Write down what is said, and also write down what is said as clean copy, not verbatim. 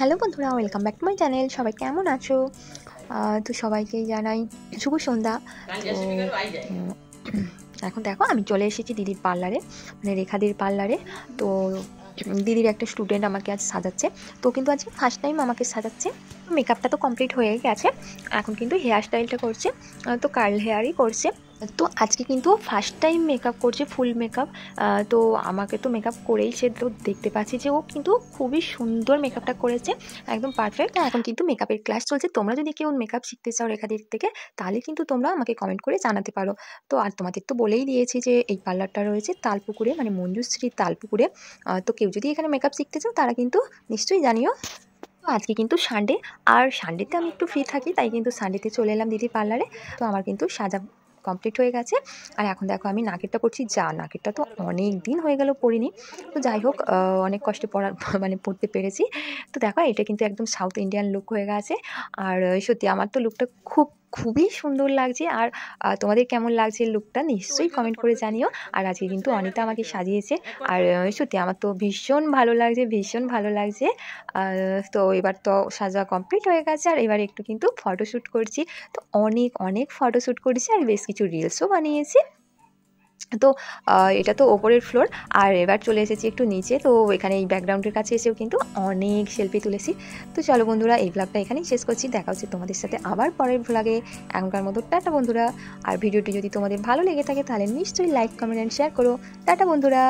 Hello বন্ধুরা, welcome back to my channel. সবাই কেমন আছো? তো সবাইকেই জানাই শুভ সন্ধ্যা। তো এখন দেখো আমি চলে এসেছি দিদির পার্লারে, মানে রেখাদির পার্লারে। তো দিদির একটা স্টুডেন্ট আমাকে আজ সাজাচ্ছে। তো কিন্তু আজকে ফার্স্ট টাইম আমাকে সাজাচ্ছে। মেকআপটা তো কমপ্লিট হয়ে গেছে, এখন কিন্তু হেয়ার স্টাইলটা করছে। তো কার্ল হেয়ারই করছে। তো আজকে কিন্তু ফার্স্ট টাইম মেকআপ করছে, ফুল মেকআপ। তো আমাকে তো মেকআপ করেইছে, তো দেখতে পাচ্ছি যে ও কিন্তু খুবই সুন্দর মেকআপটা করেছে, একদম পারফেক্ট। এখন কিন্তু মেকআপের ক্লাস চলছে। তোমরা যদি কেউ মেকআপ শিখতে চাও রেখাদির থেকে, তাহলে কিন্তু তোমরা আমাকে কমেন্ট করে জানাতে পারো। তো আর তোমাদের তো বলেই দিয়েছি যে এই পার্লারটা রয়েছে তালপুকুরে, মানে মঞ্জুশ্রী তালপুকুরে। তো কেউ যদি এখানে মেকআপ শিখতে চাও তারা কিন্তু নিশ্চয়ই জানিও। তো আজকে কিন্তু সানডে, আর সানডেতে আমি একটু ফ্রি থাকি, তাই কিন্তু সানডেতে চলে এলাম দিদির পার্লারে। তো আমার কিন্তু সাজা কমপ্লিট হয়ে গেছে। আর এখন দেখো আমি নাকেরটা করছি। নাকেরটা তো অনেক দিন হয়ে গেল পরিনি। তো যাই হোক, অনেক কষ্টে পড়ার মানে পড়তে পেরেছি। তো দেখো এটা কিন্তু একদম সাউথ ইন্ডিয়ান লুক হয়ে গেছে। আর সত্যি আমার তো লুকটা খুবই সুন্দর লাগছে। আর তোমাদের কেমন লাগছে লুকটা নিশ্চয়ই কমেন্ট করে জানিও। আর আজকে কিন্তু অনিতা আমাকে সাজিয়েছে। আর সত্যি আমার তো ভীষণ ভালো লাগছে, ভীষণ ভালো লাগছে। তো এবার তো সাজা কমপ্লিট হয়ে গেছে, আর এবার একটু কিন্তু ফটোশ্যুট করছি। তো অনেক অনেক ফটোশ্যুট করেছি, আর বেশ কিছু রিলসও বানিয়েছি। তো এটা তো ওপরের ফ্লোর, আর এবার চলে এসেছি একটু নিচে। তো এখানে এই ব্যাকগ্রাউন্ডের কাছে এসেও কিন্তু অনেক সেলফি তুলেছি। তো চলো বন্ধুরা, এই ব্লগটা এখানেই শেষ করছি। দেখা হচ্ছে তোমাদের সাথে আবার পরের ব্লগে। এখনকার মতো টাটা বন্ধুরা। আর ভিডিওটি যদি তোমাদের ভালো লেগে থাকে তাহলে নিশ্চয়ই লাইক, কমেন্ট অ্যান্ড শেয়ার করো। টাটা বন্ধুরা।